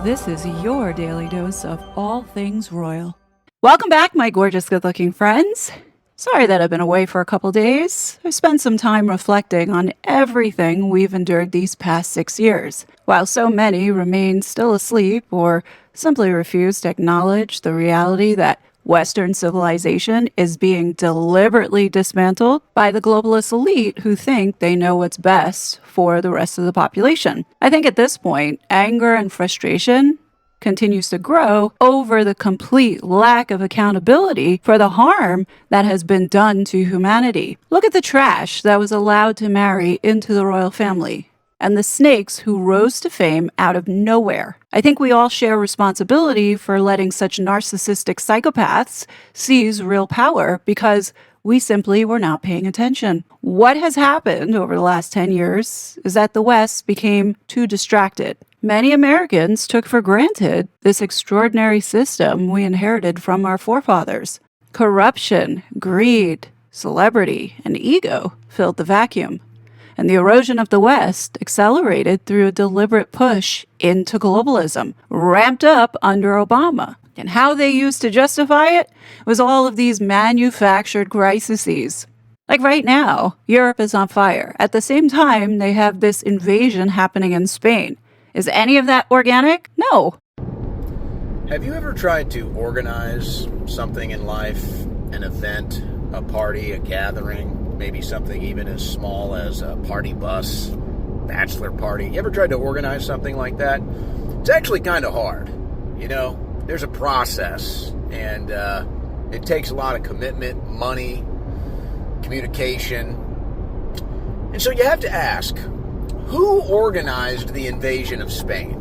This is your daily dose of all things royal. Welcome back, my gorgeous, good-looking friends. Sorry that I've been away for a couple days. I've spent some time reflecting on everything we've endured these past 6 years. While so many remain still asleep or simply refuse to acknowledge the reality that Western civilization is being deliberately dismantled by the globalist elite who think they know what's best for the rest of the population. I think at this point, anger and frustration continues to grow over the complete lack of accountability for the harm that has been done to humanity. Look at the trash that was allowed to marry into the royal family, and the snakes who rose to fame out of nowhere. I think we all share responsibility for letting such narcissistic psychopaths seize real power because we simply were not paying attention. What has happened over the last 10 years is that the West became too distracted. Many Americans took for granted this extraordinary system we inherited from our forefathers. Corruption, greed, celebrity, and ego filled the vacuum. And the erosion of the West accelerated through a deliberate push into globalism, ramped up under Obama. And how they used to justify it was all of these manufactured crises. Like right now, Europe is on fire. At the same time, they have this invasion happening in Spain. Is any of that organic? No. Have you ever tried to organize something in life, an event, a party, a gathering? Maybe something even as small as a party bus, bachelor party. You ever tried to organize something like that? It's actually kind of hard. You know, there's a process, and it takes a lot of commitment, money, communication. And so you have to ask, who organized the invasion of Spain?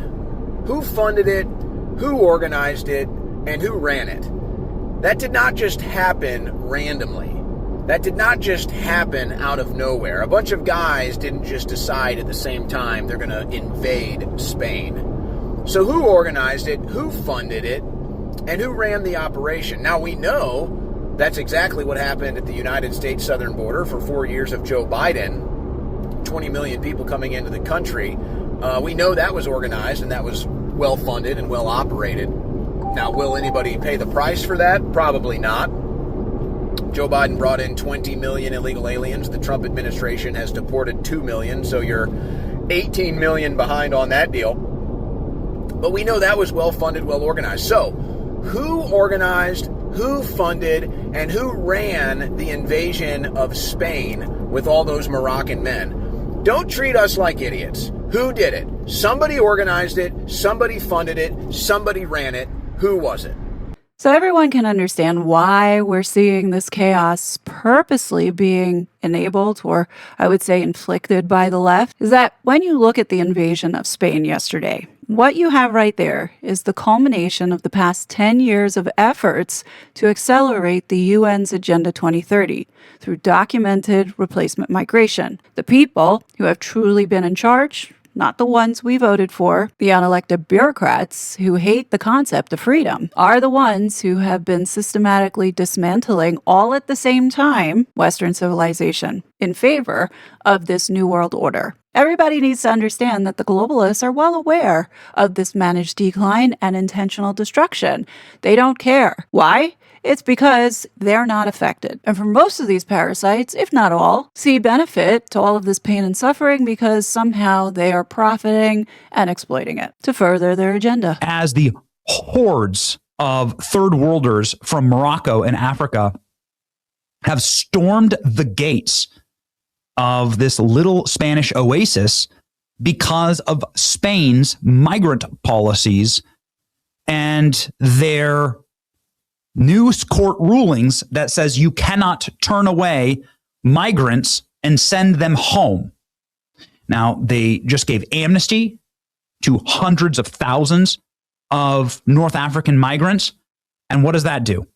Who funded it? Who organized it? And who ran it? That did not just happen randomly. That did not just happen out of nowhere. A bunch of guys didn't just decide at the same time they're going to invade Spain. So who organized it, who funded it, and who ran the operation? Now we know that's exactly what happened at the United States southern border for 4 years of Joe Biden. 20 million people coming into the country. We know that was organized and that was well funded and well operated. Now, will anybody pay the price for that? Probably not. Joe Biden brought in 20 million illegal aliens. The Trump administration has deported 2 million, so you're 18 million behind on that deal. But we know that was well-funded, well-organized. So, who organized, who funded, and who ran the invasion of Spain with all those Moroccan men? Don't treat us like idiots. Who did it? Somebody organized it, somebody funded it, somebody ran it. Who was it? So everyone can understand why we're seeing this chaos purposely being enabled, or I would say inflicted by the left, is that when you look at the invasion of Spain yesterday, what you have right there is the culmination of the past 10 years of efforts to accelerate the UN's Agenda 2030 through documented replacement migration. The people who have truly been in charge, not the ones we voted for, the unelected bureaucrats who hate the concept of freedom, are the ones who have been systematically dismantling all at the same time Western civilization in favor of this New World Order. Everybody needs to understand that the globalists are well aware of this managed decline and intentional destruction. They don't care. Why? It's because they're not affected. And for most of these parasites, if not all, see benefit to all of this pain and suffering because somehow they are profiting and exploiting it to further their agenda. As the hordes of third worlders from Morocco and Africa have stormed the gates of this little Spanish oasis because of Spain's migrant policies and their new court rulings that says you cannot turn away migrants and send them home. Now, they just gave amnesty to hundreds of thousands of North African migrants. And what does that do?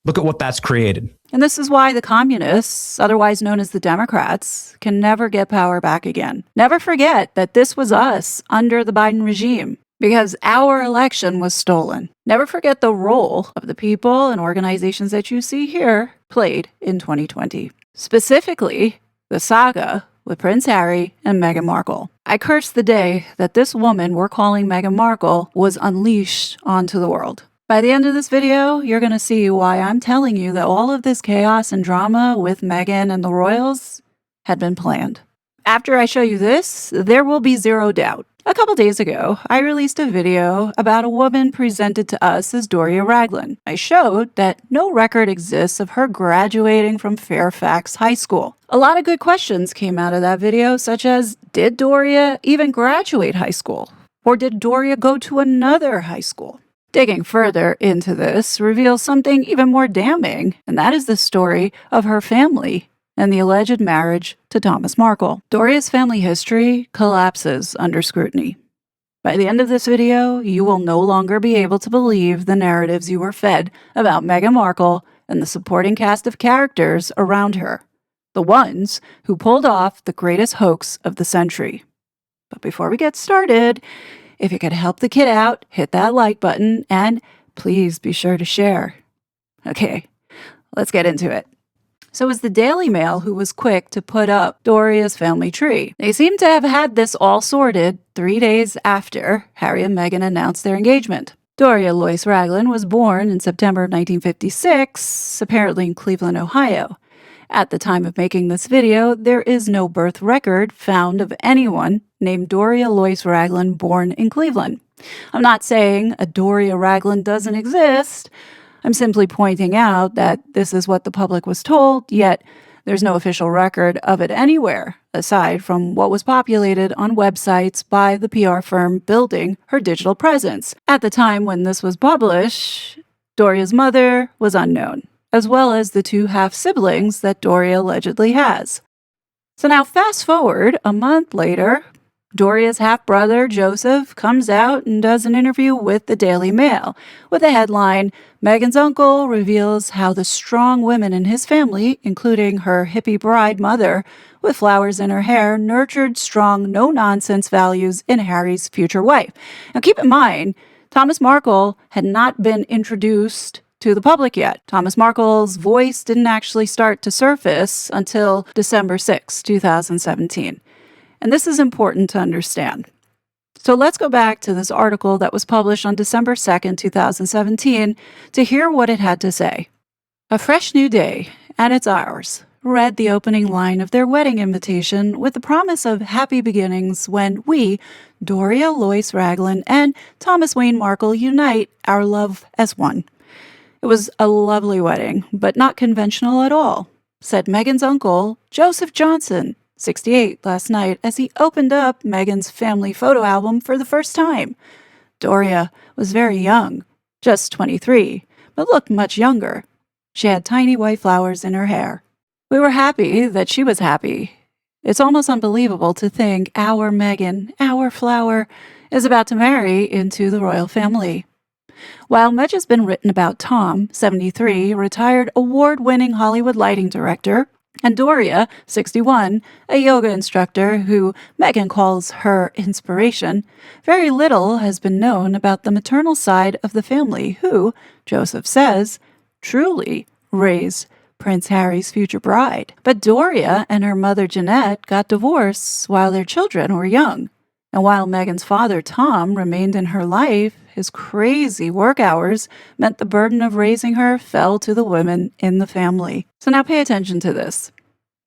Look at what that's created. And this is why the communists, otherwise known as the Democrats, can never get power back again. Never forget that this was us under the Biden regime, because our election was stolen. Never forget the role of the people and organizations that you see here played in 2020. Specifically, the saga with Prince Harry and Meghan Markle. I curse the day that this woman we're calling Meghan Markle was unleashed onto the world. By the end of this video, you're going to see why I'm telling you that all of this chaos and drama with Meghan and the royals had been planned. After I show you this, there will be zero doubt. A couple days ago, I released a video about a woman presented to us as Doria Ragland. I showed that no record exists of her graduating from Fairfax High School. A lot of good questions came out of that video, such as, did Doria even graduate high school? Or did Doria go to another high school? Digging further into this reveals something even more damning, and that is the story of her family and the alleged marriage to Thomas Markle. Doria's family history collapses under scrutiny. By the end of this video, you will no longer be able to believe the narratives you were fed about Meghan Markle and the supporting cast of characters around her, the ones who pulled off the greatest hoax of the century. But before we get started, if you could help the kid out, hit that like button, and please be sure to share. Okay, let's get into it. So it was the Daily Mail who was quick to put up Doria's family tree. They seem to have had this all sorted 3 days after Harry and Meghan announced their engagement. Doria Lois Ragland was born in September of 1956, apparently in Cleveland, Ohio. At the time of making this video, there is no birth record found of anyone named Doria Lois Ragland born in Cleveland. I'm not saying a Doria Ragland doesn't exist. I'm simply pointing out that this is what the public was told, yet there's no official record of it anywhere, aside from what was populated on websites by the PR firm building her digital presence. At the time when this was published, Doria's mother was unknown, as well as the 2 half-siblings that Doria allegedly has. So now fast forward a month later, Doria's half-brother, Joseph, comes out and does an interview with the Daily Mail with the headline, Meghan's uncle reveals how the strong women in his family, including her hippie bride mother with flowers in her hair, nurtured strong, no-nonsense values in Harry's future wife. Now keep in mind, Thomas Markle had not been introduced to the public yet. Thomas Markle's voice didn't actually start to surface until December 6, 2017. And this is important to understand. So let's go back to this article that was published on December 2nd, 2017, to hear what it had to say. A fresh new day, and it's ours, read the opening line of their wedding invitation with the promise of happy beginnings when we, Doria Lois Ragland and Thomas Wayne Markle, unite our love as one. It was a lovely wedding, but not conventional at all, said Meghan's uncle, Joseph Johnson, 68, last night as he opened up Meghan's family photo album for the first time. Doria was very young, just 23, but looked much younger. She had tiny white flowers in her hair. We were happy that she was happy. It's almost unbelievable to think our Meghan, our flower, is about to marry into the royal family. While much has been written about Tom, 73, retired award-winning Hollywood lighting director, and Doria, 61, a yoga instructor who Meghan calls her inspiration, very little has been known about the maternal side of the family who, Joseph says, truly raised Prince Harry's future bride. But Doria and her mother Jeanette got divorced while their children were young. And while Meghan's father, Tom, remained in her life, his crazy work hours meant the burden of raising her fell to the women in the family. So now pay attention to this.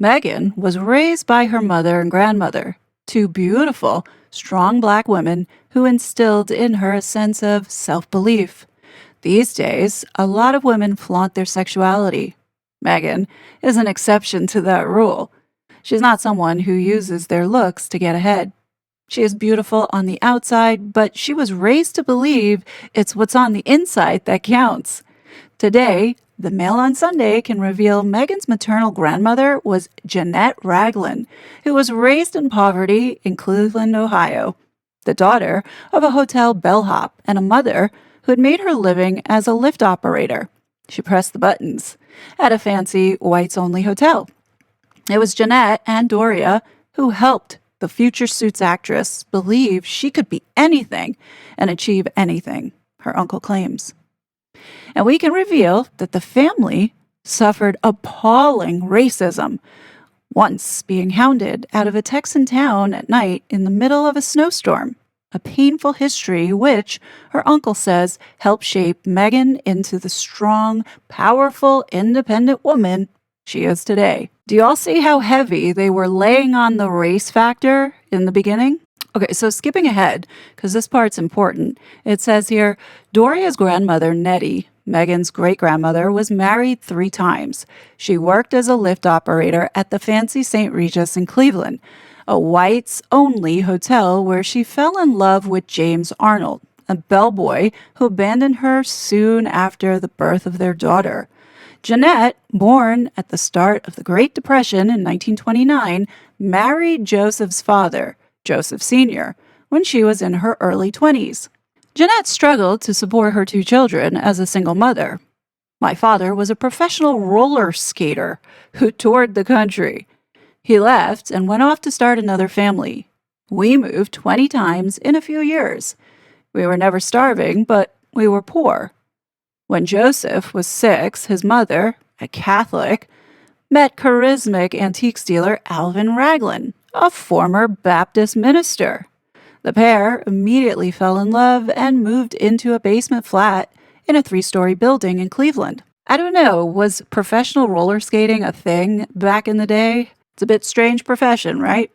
Meghan was raised by her mother and grandmother, 2 beautiful, strong Black women who instilled in her a sense of self-belief. These days, a lot of women flaunt their sexuality. Meghan is an exception to that rule. She's not someone who uses their looks to get ahead. She is beautiful on the outside, but she was raised to believe it's what's on the inside that counts. Today, the Mail on Sunday can reveal Meghan's maternal grandmother was Jeanette Ragland, who was raised in poverty in Cleveland, Ohio, the daughter of a hotel bellhop and a mother who had made her living as a lift operator. She pressed the buttons at a fancy whites-only hotel. It was Jeanette and Doria who helped the future Suits actress believe she could be anything and achieve anything, her uncle claims. And we can reveal that the family suffered appalling racism, once being hounded out of a Texan town at night in the middle of a snowstorm. A painful history which, her uncle says, helped shape Meghan into the strong, powerful, independent woman she is today. Do you all see how heavy they were laying on the race factor in the beginning? Okay, so skipping ahead, because this part's important, it says here, Doria's grandmother, Nettie, Meghan's great-grandmother, was married 3 times. She worked as a lift operator at the fancy St. Regis in Cleveland, a whites-only hotel where she fell in love with James Arnold, a bellboy who abandoned her soon after the birth of their daughter. Jeanette, born at the start of the Great Depression in 1929, married Joseph's father, Joseph Sr., when she was in her early 20s. Jeanette struggled to support her 2 children as a single mother. My father was a professional roller skater who toured the country. He left and went off to start another family. We moved 20 times in a few years. We were never starving, but we were poor. When Joseph was 6, his mother, a Catholic, met charismatic antiques dealer Alvin Raglan, a former Baptist minister. The pair immediately fell in love and moved into a basement flat in a 3-story building in Cleveland. I don't know, was professional roller skating a thing back in the day? It's a bit strange profession, right?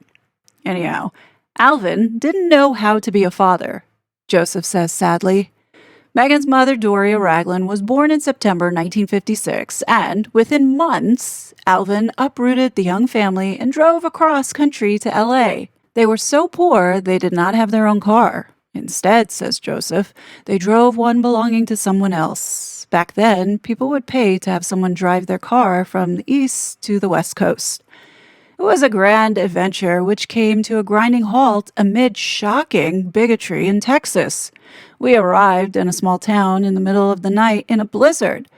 Anyhow, Alvin didn't know how to be a father, Joseph says sadly. Meghan's mother, Doria Raglan, was born in September 1956, and within months, Alvin uprooted the young family and drove across country to LA. They were so poor they did not have their own car. Instead, says Joseph, they drove one belonging to someone else. Back then, people would pay to have someone drive their car from the east to the west coast. It was a grand adventure which came to a grinding halt amid shocking bigotry in Texas. We arrived in a small town in the middle of the night in a blizzard.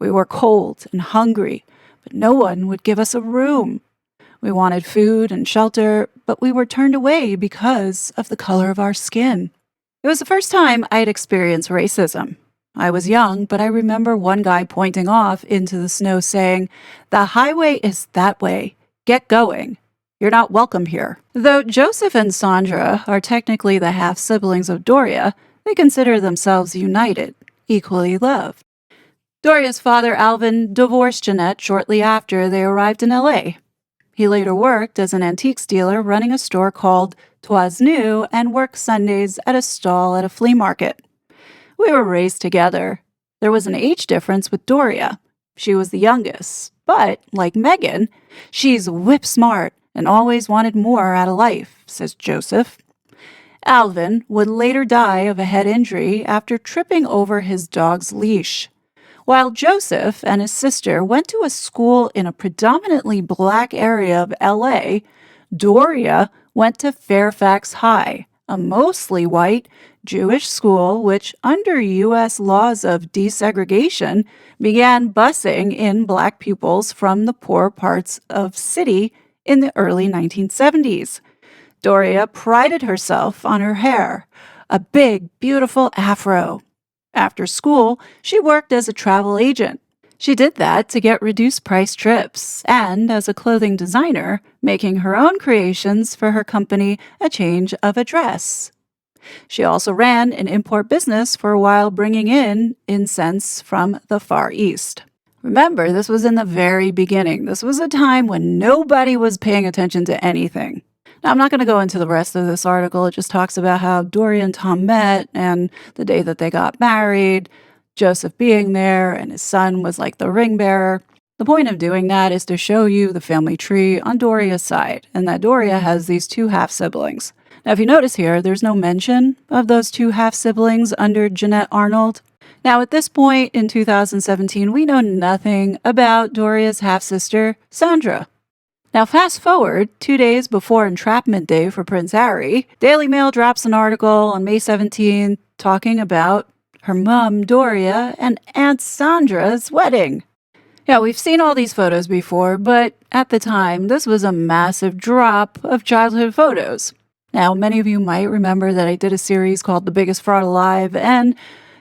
We were cold and hungry, but no one would give us a room. We wanted food and shelter, but we were turned away because of the color of our skin. It was the first time I had experienced racism. I was young, but I remember one guy pointing off into the snow saying, "The highway is that way. Get going. You're not welcome here." Though Joseph and Sandra are technically the half-siblings of Doria, they consider themselves united, equally loved. Doria's father, Alvin, divorced Jeanette shortly after they arrived in LA. He later worked as an antiques dealer running a store called Twas New and worked Sundays at a stall at a flea market. We were raised together. There was an age difference with Doria. She was the youngest, but, like Meghan, she's whip smart and always wanted more out of life, says Joseph. Alvin would later die of a head injury after tripping over his dog's leash. While Joseph and his sister went to a school in a predominantly black area of LA, Doria went to Fairfax High, a mostly white Jewish school which, under U.S. laws of desegregation, began busing in black pupils from the poor parts of city in the early 1970s. Doria prided herself on her hair, a big, beautiful afro. After school, she worked as a travel agent. She did that to get reduced-price trips, and as a clothing designer, making her own creations for her company A Change of Address. She also ran an import business for a while, bringing in incense from the Far East. Remember, this was in the very beginning. This was a time when nobody was paying attention to anything. Now, I'm not going to go into the rest of this article. It just talks about how Doria and Tom met and the day that they got married, Joseph being there, and his son was like the ring bearer. The point of doing that is to show you the family tree on Doria's side, and that Doria has these 2 half-siblings. Now, if you notice here, there's no mention of those 2 half-siblings under Jeanette Arnold. Now, at this point in 2017, we know nothing about Doria's half-sister, Sandra. Now, fast forward 2 days before Entrapment Day for Prince Harry, Daily Mail drops an article on May 17th talking about her mom, Doria, and Aunt Sandra's wedding. Yeah, we've seen all these photos before, but at the time, this was a massive drop of childhood photos. Now, many of you might remember that I did a series called The Biggest Fraud Alive, and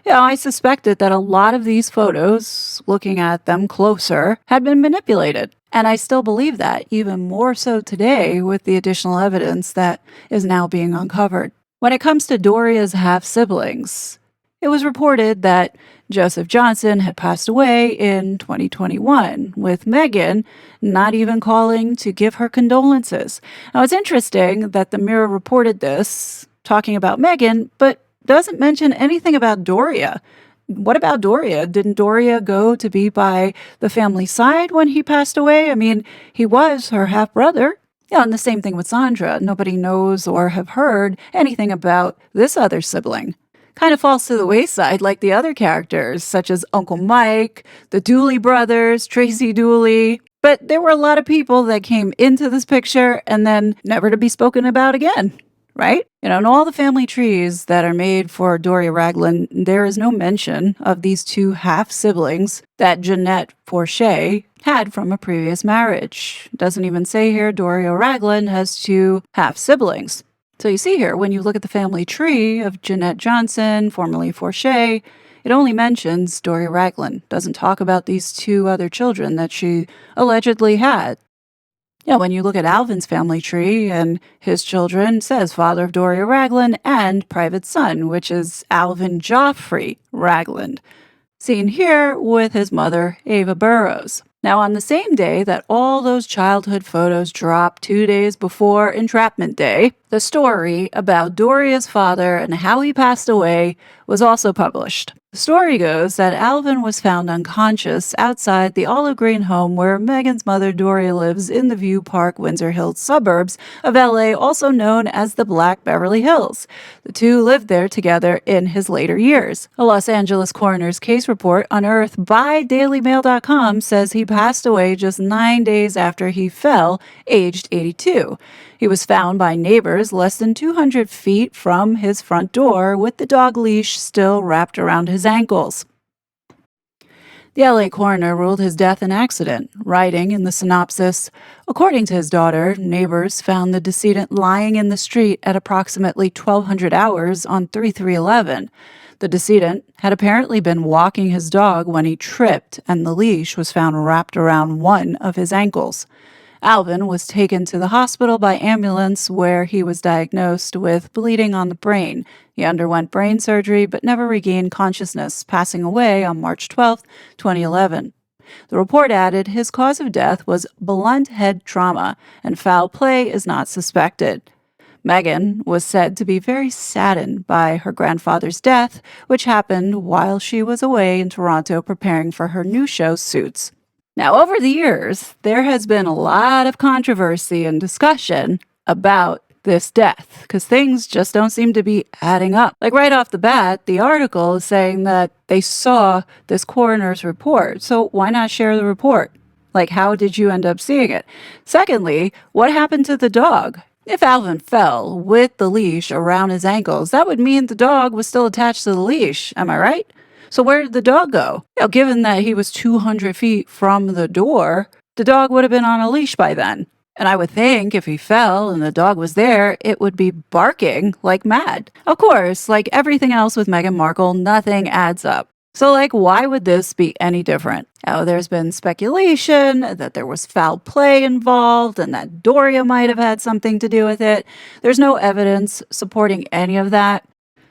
I suspected that a lot of these photos, looking at them closer, had been manipulated. And I still believe that, even more so today with the additional evidence that is now being uncovered. When it comes to Doria's half-siblings, it was reported that Joseph Johnson had passed away in 2021, with Meghan not even calling to give her condolences. Now, it's interesting that the Mirror reported this, talking about Meghan, but doesn't mention anything about Doria. What about Doria? Didn't Doria go to be by the family side when he passed away? I mean, he was her half-brother. Yeah, and the same thing with Sandra. Nobody knows or have heard anything about this other sibling. Kind of falls to the wayside like the other characters, such as Uncle Mike, the Dooley brothers, Tracy Dooley. But there were a lot of people that came into this picture and then never to be spoken about again. Right? In all the family trees that are made for Doria Ragland, there is no mention of these two half-siblings that Jeanette Forshey had from a previous marriage. It doesn't even say here Doria Ragland has two half-siblings. So you see here, when you look at the family tree of Jeanette Johnson, formerly Forshey, it only mentions Doria Ragland. Doesn't talk about these two other children that she allegedly had. Yeah, when you look at Alvin's family tree and his children, it says father of Doria Ragland and private son, which is Alvin Joffrey Ragland, seen here with his mother, Ava Burrows. Now, on the same day that all those childhood photos dropped 2 days before Entrapment Day, the story about Doria's father and how he passed away was also published. The story goes that Alvin was found unconscious outside the olive green home where Meghan's mother Doria lives in the View Park, Windsor Hills suburbs of LA, also known as the Black Beverly Hills. The two lived there together in his later years. A Los Angeles coroner's case report unearthed by DailyMail.com says he passed away just 9 days after he fell, aged 82. He was found by neighbors less than 200 feet from his front door with the dog leash still wrapped around his ankles. The LA coroner ruled his death an accident, writing in the synopsis, according to his daughter, neighbors found the decedent lying in the street at approximately 1200 hours on 3/3/11. The decedent had apparently been walking his dog when he tripped, and the leash was found wrapped around one of his ankles. Alvin was taken to the hospital by ambulance where he was diagnosed with bleeding on the brain. He underwent brain surgery but never regained consciousness, passing away on March 12, 2011. The report added his cause of death was blunt head trauma and foul play is not suspected. Meghan was said to be very saddened by her grandfather's death, which happened while she was away in Toronto preparing for her new show, Suits. Now, over the years, there has been a lot of controversy and discussion about this death because things just don't seem to be adding up. Like right off the bat, the article is saying that they saw this coroner's report. So why not share the report? Like, how did you end up seeing it? Secondly, what happened to the dog? If Alvin fell with the leash around his ankles, that would mean the dog was still attached to the leash. Am I right? So where did the dog go? Given that he was 200 feet from the door, the dog would have been on a leash by then. And I would think if he fell and the dog was there, it would be barking like mad. Of course, like everything else with Meghan Markle, nothing adds up. So, why would this be any different? There's been speculation that there was foul play involved and that Doria might have had something to do with it. There's no evidence supporting any of that.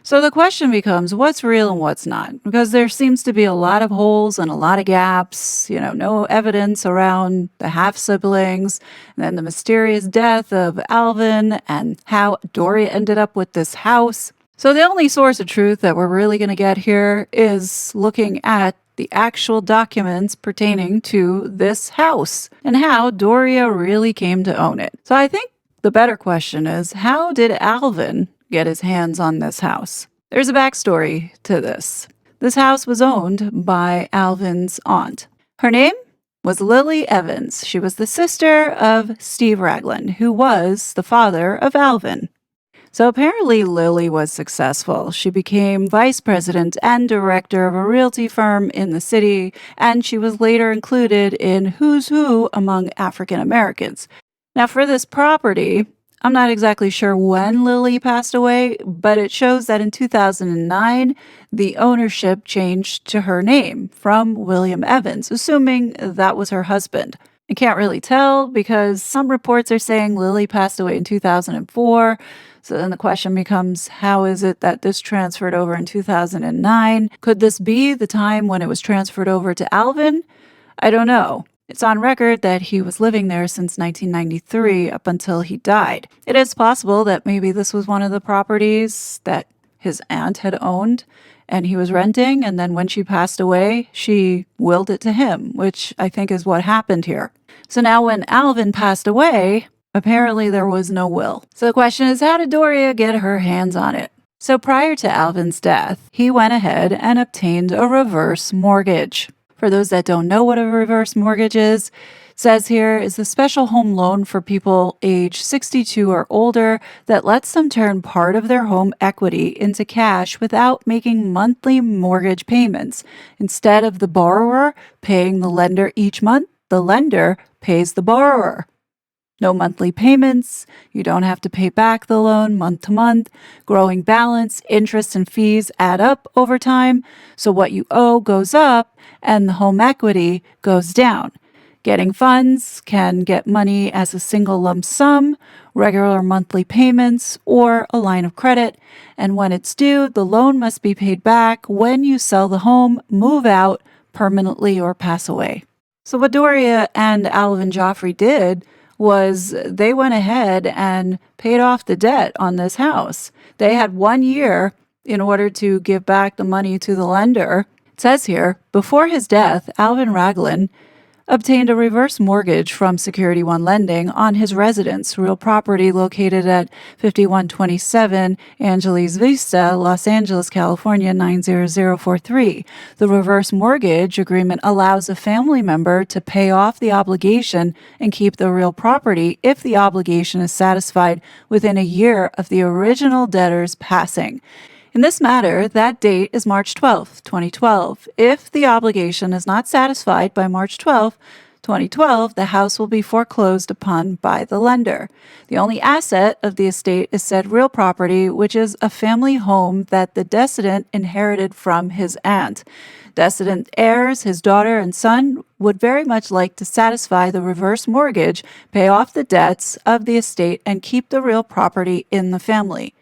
So the question becomes, what's real and what's not? Because there seems to be a lot of holes and a lot of gaps, no evidence around the half-siblings, and then the mysterious death of Alvin and how Doria ended up with this house. So the only source of truth that we're really going to get here is looking at the actual documents pertaining to this house and how Doria really came to own it. So I think the better question is, how did Alvin get his hands on this house? There's a backstory to this. This house was owned by Alvin's aunt. Her name was Lily Evans. She was the sister of Steve Ragland, who was the father of Alvin. So apparently Lily was successful. She became vice president and director of a realty firm in the city, and she was later included in Who's Who among African Americans. Now for this property, I'm not exactly sure when Lily passed away, but it shows that in 2009, the ownership changed to her name from William Evans, assuming that was her husband. I can't really tell because some reports are saying Lily passed away in 2004. So then the question becomes, how is it that this transferred over in 2009? Could this be the time when it was transferred over to Alvin? I don't know. It's on record that he was living there since 1993 up until he died. It is possible that maybe this was one of the properties that his aunt had owned and he was renting, and then when she passed away, she willed it to him, which I think is what happened here. So now when Alvin passed away, apparently there was no will. So the question is, how did Doria get her hands on it? So prior to Alvin's death, he went ahead and obtained a reverse mortgage. For those that don't know what a reverse mortgage is, it says here is a special home loan for people age 62 or older that lets them turn part of their home equity into cash without making monthly mortgage payments. Instead of the borrower paying the lender each month, the lender pays the borrower. No monthly payments. You don't have to pay back the loan month to month. Growing balance, interest, and fees add up over time. So what you owe goes up and the home equity goes down. Getting funds can get money as a single lump sum, regular monthly payments, or a line of credit. And when it's due, the loan must be paid back when you sell the home, move out permanently, or pass away. So what Doria and Alvin Joffrey did was they went ahead and paid off the debt on this house. They had 1 year in order to give back the money to the lender. It says here, before his death, Alvin Raglan obtained a reverse mortgage from Security One Lending on his residence, real property located at 5127 Angeles Vista, Los Angeles, California, 90043. The reverse mortgage agreement allows a family member to pay off the obligation and keep the real property if the obligation is satisfied within a year of the original debtor's passing. In this matter, that date is March 12, 2012. If the obligation is not satisfied by March 12, 2012, the house will be foreclosed upon by the lender. The only asset of the estate is said real property, which is a family home that the decedent inherited from his aunt. Decedent heirs, his daughter and son, would very much like to satisfy the reverse mortgage, pay off the debts of the estate, and keep the real property in the family.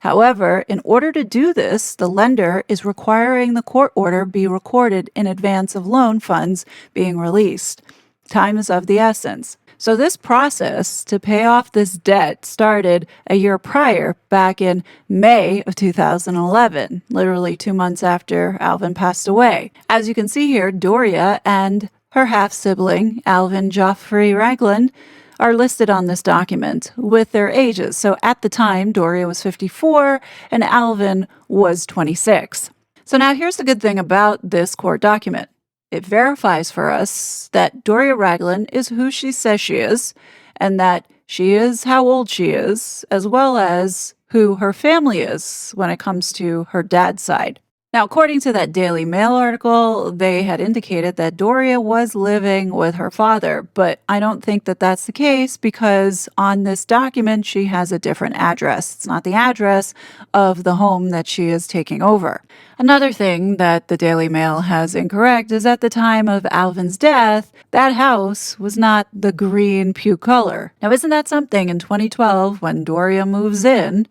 However, in order to do this, the lender is requiring the court order be recorded in advance of loan funds being released. Time is of the essence. So this process to pay off this debt started a year prior, back in May of 2011, literally 2 months after Alvin passed away. As you can see here, Doria and her half-sibling, Alvin Joffrey Raglan, are listed on this document with their ages. So at the time, Doria was 54 and Alvin was 26. So now here's the good thing about this court document. It verifies for us that Doria Raglan is who she says she is, and that she is how old she is, as well as who her family is when it comes to her dad's side. Now, according to that Daily Mail article, they had indicated that Doria was living with her father, but I don't think that that's the case because on this document, she has a different address. It's not the address of the home that she is taking over. Another thing that the Daily Mail has incorrect is at the time of Alvin's death, that house was not the green puke color. Now, isn't that something? In 2012, when Doria moves in,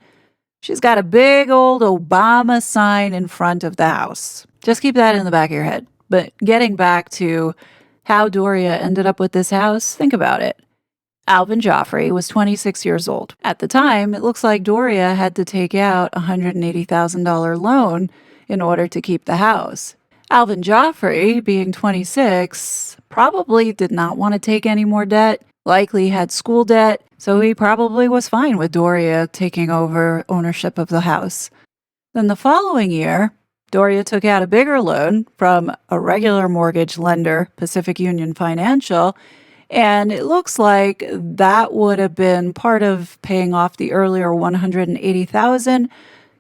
she's got a big old Obama sign in front of the house. Just keep that in the back of your head. But getting back to how Doria ended up with this house, think about it. Alvin Joffrey was 26 years old. At the time, it looks like Doria had to take out a $180,000 loan in order to keep the house. Alvin Joffrey, being 26, probably did not want to take any more debt, likely had school debt, so he probably was fine with Doria taking over ownership of the house. Then the following year, Doria took out a bigger loan from a regular mortgage lender, Pacific Union Financial, and it looks like that would have been part of paying off the earlier $180,000,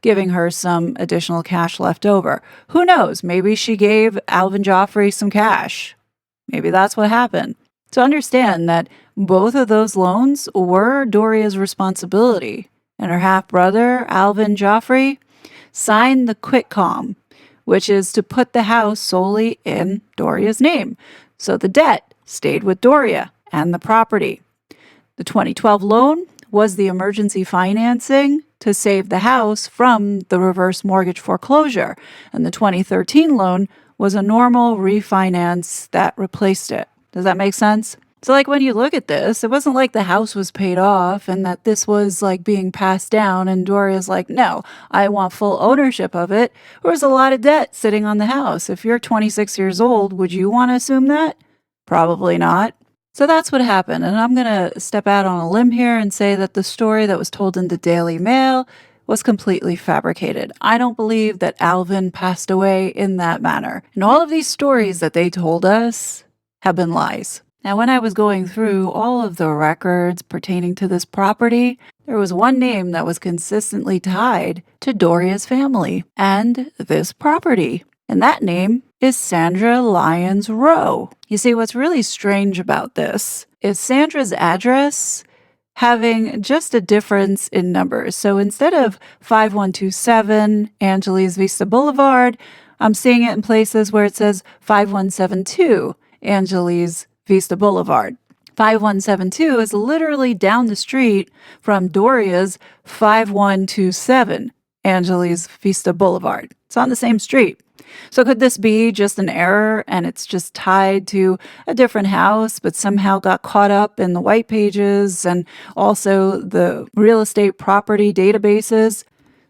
giving her some additional cash left over. Who knows? Maybe she gave Alvin Joffrey some cash. Maybe that's what happened. To understand that both of those loans were Doria's responsibility, and her half-brother, Alvin Joffrey, signed the quitclaim, which is to put the house solely in Doria's name. So the debt stayed with Doria, and the property. The 2012 loan was the emergency financing to save the house from the reverse mortgage foreclosure, and the 2013 loan was a normal refinance that replaced it. Does that make sense? So like when you look at this, it wasn't like the house was paid off and that this was like being passed down and Doria's like, no, I want full ownership of it. There was a lot of debt sitting on the house. If you're 26 years old, would you want to assume that? Probably not. So that's what happened. And I'm going to step out on a limb here and say that the story that was told in the Daily Mail was completely fabricated. I don't believe that Alvin passed away in that manner. And all of these stories that they told us have been lies. Now, when I was going through all of the records pertaining to this property, there was one name that was consistently tied to Doria's family and this property. And that name is Sandra Lyons Rowe. You see, what's really strange about this is Sandra's address having just a difference in numbers. So instead of 5127 Angeles Vista Boulevard, I'm seeing it in places where it says 5172 Angeles Vista Boulevard. 5172 is literally down the street from Doria's 5127 Angeles Vista Boulevard. It's on the same street. So could this be just an error and it's just tied to a different house, but somehow got caught up in the white pages and also the real estate property databases?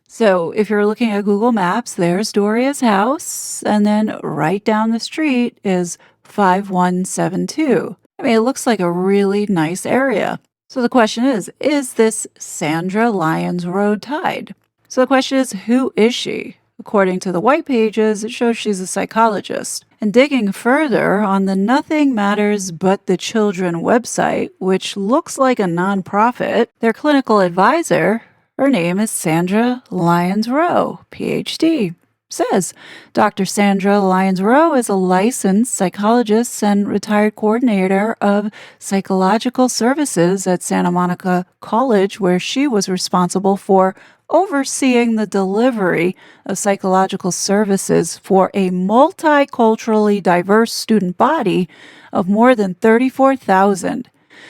So if you're looking at Google Maps, there's Doria's house, and then right down the street is 5172. I mean, it looks like a really nice area. So the question is this Sandra Lyons Rowe tied? So the question is, who is she? According to the white pages, it shows she's a psychologist. And digging further on the Nothing Matters But the Children website, which looks like a nonprofit, their clinical advisor, her name is Sandra Lyons Rowe, PhD. Says Dr. Sandra Lyons Rowe is a licensed psychologist and retired coordinator of psychological services at Santa Monica College, where she was responsible for overseeing the delivery of psychological services for a multiculturally diverse student body of more than 34,000.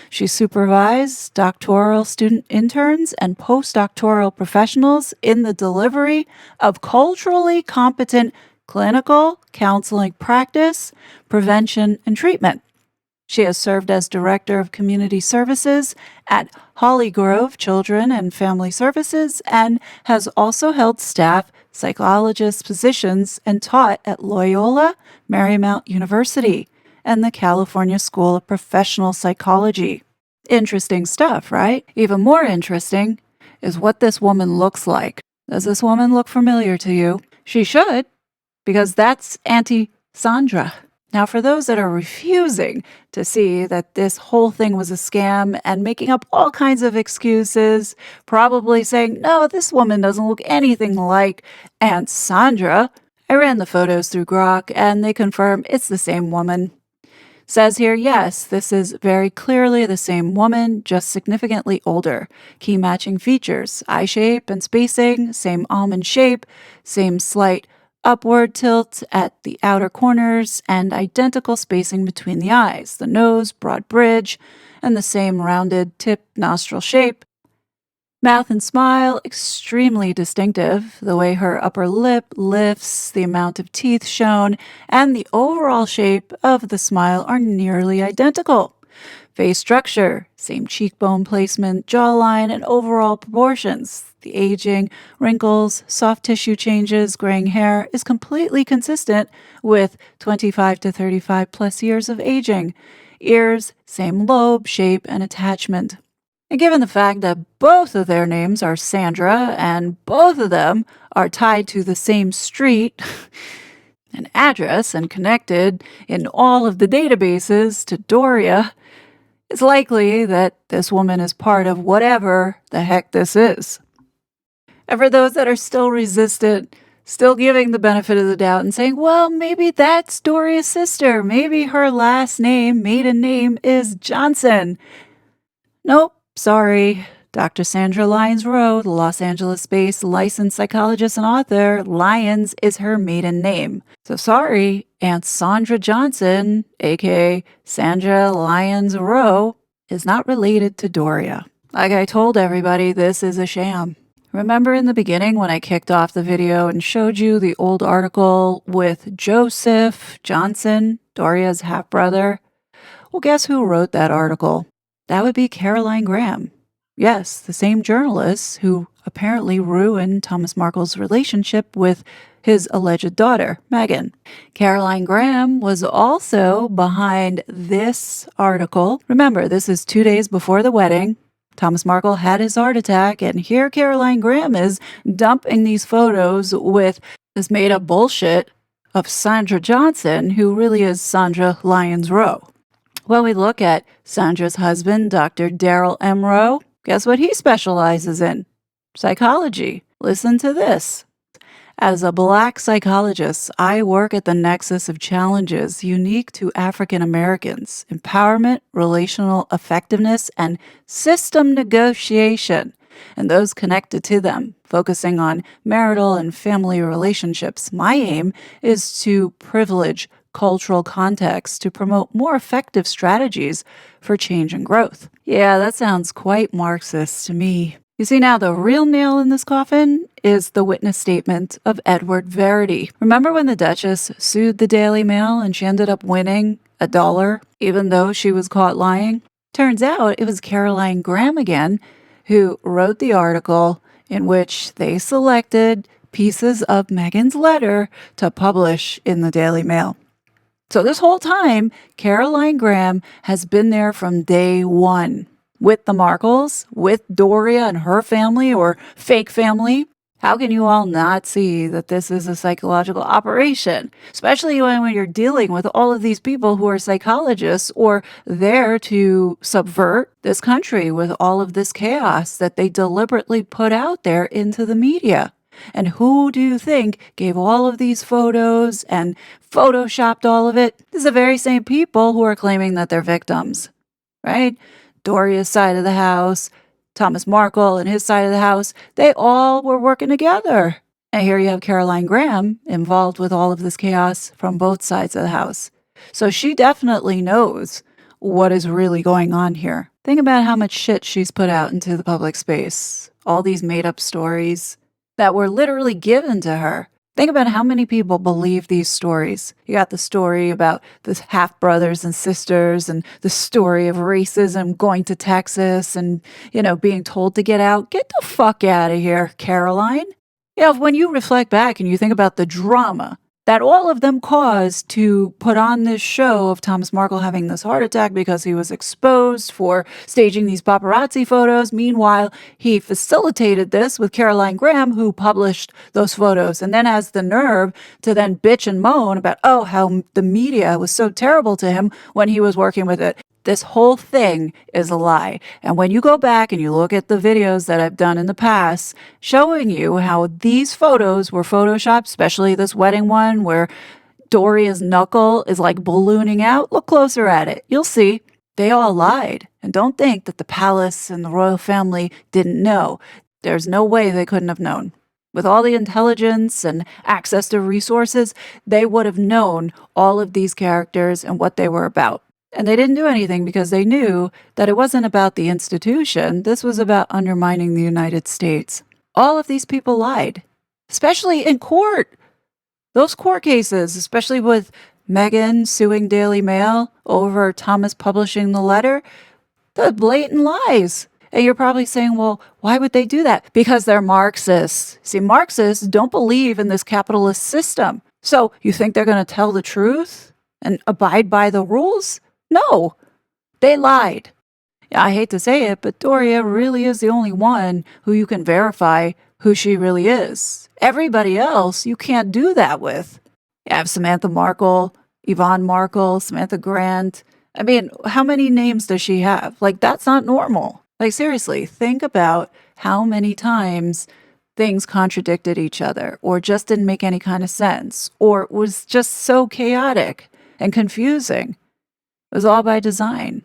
She supervised doctoral student interns and postdoctoral professionals in the delivery of culturally competent clinical counseling practice, prevention, and treatment. She has served as Director of Community Services at Holly Grove Children and Family Services and has also held staff psychologist positions and taught at Loyola Marymount University and the California School of Professional Psychology. Interesting stuff, right? Even more interesting is what this woman looks like. Does this woman look familiar to you? She should, because that's Auntie Sandra. Now, for those that are refusing to see that this whole thing was a scam and making up all kinds of excuses, probably saying, no, this woman doesn't look anything like Aunt Sandra, I ran the photos through Grok and they confirm it's the same woman. Says here, yes, this is very clearly the same woman, just significantly older. Key matching features, eye shape and spacing, same almond shape, same slight upward tilt at the outer corners, and identical spacing between the eyes, the nose, broad bridge, and the same rounded tip nostril shape. Mouth and smile, extremely distinctive. The way her upper lip lifts, the amount of teeth shown, and the overall shape of the smile are nearly identical. Face structure, same cheekbone placement, jawline, and overall proportions. The aging, wrinkles, soft tissue changes, graying hair is completely consistent with 25 to 35 plus years of aging. Ears, same lobe, shape, and attachment. And given the fact that both of their names are Sandra and both of them are tied to the same street and address and connected in all of the databases to Doria, it's likely that this woman is part of whatever the heck this is. And for those that are still resistant, still giving the benefit of the doubt and saying, well, maybe that's Doria's sister. Maybe her last name, maiden name, is Johnson. Nope. Sorry, Dr. Sandra Lyons Rowe, the Los Angeles-based licensed psychologist and author. Lyons is her maiden name. So sorry, Aunt Sandra Johnson, aka Sandra Lyons Rowe, is not related to Doria. Like I told everybody, this is a sham. Remember in the beginning when I kicked off the video and showed you the old article with Joseph Johnson, Doria's half-brother? Well, guess who wrote that article? That would be Caroline Graham. Yes, the same journalist who apparently ruined Thomas Markle's relationship with his alleged daughter, Meghan. Caroline Graham was also behind this article. Remember, this is 2 days before the wedding. Thomas Markle had his heart attack, and here Caroline Graham is dumping these photos with this made-up bullshit of Sandra Johnson, who really is Sandra Lyons Rowe. Well, we look at Sandra's husband, Dr. Daryl M. Rowe. Guess what he specializes in? Psychology. Listen to this. As a Black psychologist, I work at the nexus of challenges unique to African Americans: empowerment, relational effectiveness, and system negotiation, and those connected to them, focusing on marital and family relationships. My aim is to privilege cultural context to promote more effective strategies for change and growth. Yeah, that sounds quite Marxist to me. You see, now the real nail in this coffin is the witness statement of Edward Verity. Remember when the Duchess sued the Daily Mail and she ended up winning $1, even though she was caught lying? Turns out it was Caroline Graham again who wrote the article in which they selected pieces of Meghan's letter to publish in the Daily Mail. So this whole time, Caroline Graham has been there from day one with the Markles, with Doria and her family or fake family. How can you all not see that this is a psychological operation? Especially when you're dealing with all of these people who are psychologists or there to subvert this country with all of this chaos that they deliberately put out there into the media. And who do you think gave all of these photos and photoshopped all of it? These are the very same people who are claiming that they're victims, right? Doria's side of the house, Thomas Markle and his side of the house, they all were working together. And here you have Caroline Graham involved with all of this chaos from both sides of the house. So she definitely knows what is really going on here. Think about how much shit she's put out into the public space. All these made-up stories that were literally given to her. Think about how many people believe these stories. You got the story about the half-brothers and sisters and the story of racism going to Texas and, being told to get out. Get the fuck out of here, Caroline. When you reflect back and you think about the drama that all of them caused to put on this show of Thomas Markle having this heart attack because he was exposed for staging these paparazzi photos. Meanwhile, he facilitated this with Caroline Graham, who published those photos and then has the nerve to then bitch and moan about, how the media was so terrible to him when he was working with it. This whole thing is a lie. And when you go back and you look at the videos that I've done in the past, showing you how these photos were photoshopped, especially this wedding one where Doria's knuckle is like ballooning out, look closer at it. You'll see they all lied. And don't think that the palace and the royal family didn't know. There's no way they couldn't have known. With all the intelligence and access to resources, they would have known all of these characters and what they were about. And they didn't do anything because they knew that it wasn't about the institution. This was about undermining the United States. All of these people lied, especially in court. Those court cases, especially with Meghan suing Daily Mail over Thomas publishing the letter, the blatant lies. And you're probably saying, well, why would they do that? Because they're Marxists. See, Marxists don't believe in this capitalist system. So you think they're going to tell the truth and abide by the rules? No, they lied. I hate to say it, but Doria really is the only one who you can verify who she really is. Everybody else, you can't do that with. You have Samantha Markle, Yvonne Markle, Samantha Grant. I mean, how many names does she have? That's not normal. Seriously, think about how many times things contradicted each other or just didn't make any kind of sense or was just so chaotic and confusing. It was all by design.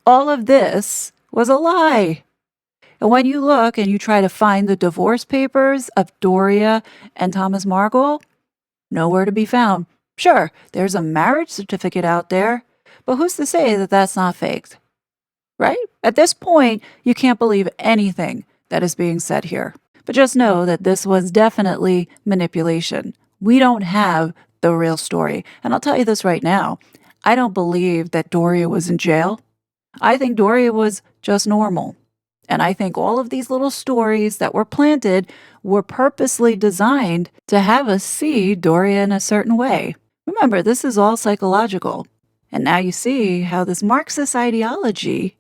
All of this was a lie. And when you look and you try to find the divorce papers of Doria and Thomas Markle, nowhere to be found. Sure, there's a marriage certificate out there, but who's to say that that's not faked? Right? At this point, you can't believe anything that is being said here. But just know that this was definitely manipulation. We don't have the real story. And I'll tell you this right now. I don't believe that Doria was in jail. I think Doria was just normal. And I think all of these little stories that were planted were purposely designed to have us see Doria in a certain way. Remember, this is all psychological. And now you see how this Marxist ideology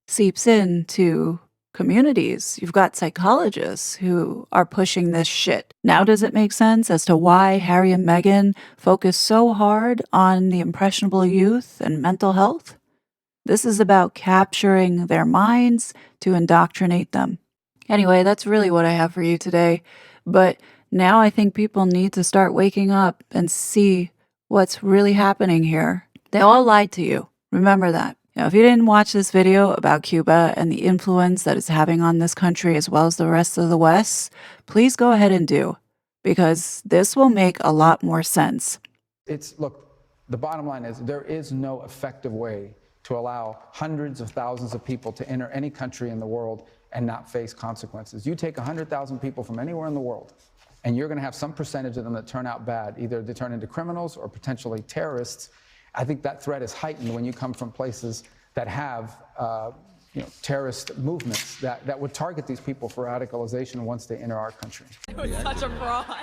seeps into communities. You've got psychologists who are pushing this shit. Now does it make sense as to why Harry and Meghan focus so hard on the impressionable youth and mental health? This is about capturing their minds to indoctrinate them. Anyway, that's really what I have for you today. But now I think people need to start waking up and see what's really happening here. They all lied to you. Remember that. Now, if you didn't watch this video about Cuba and the influence that it's having on this country as well as the rest of the West, please go ahead and do, because this will make a lot more sense. Look, the bottom line is there is no effective way to allow hundreds of thousands of people to enter any country in the world and not face consequences. You take 100,000 people from anywhere in the world, and you're going to have some percentage of them that turn out bad. Either they turn into criminals or potentially terrorists. I think that threat is heightened when you come from places that have terrorist movements that would target these people for radicalization once they enter our country. It was such a fraud.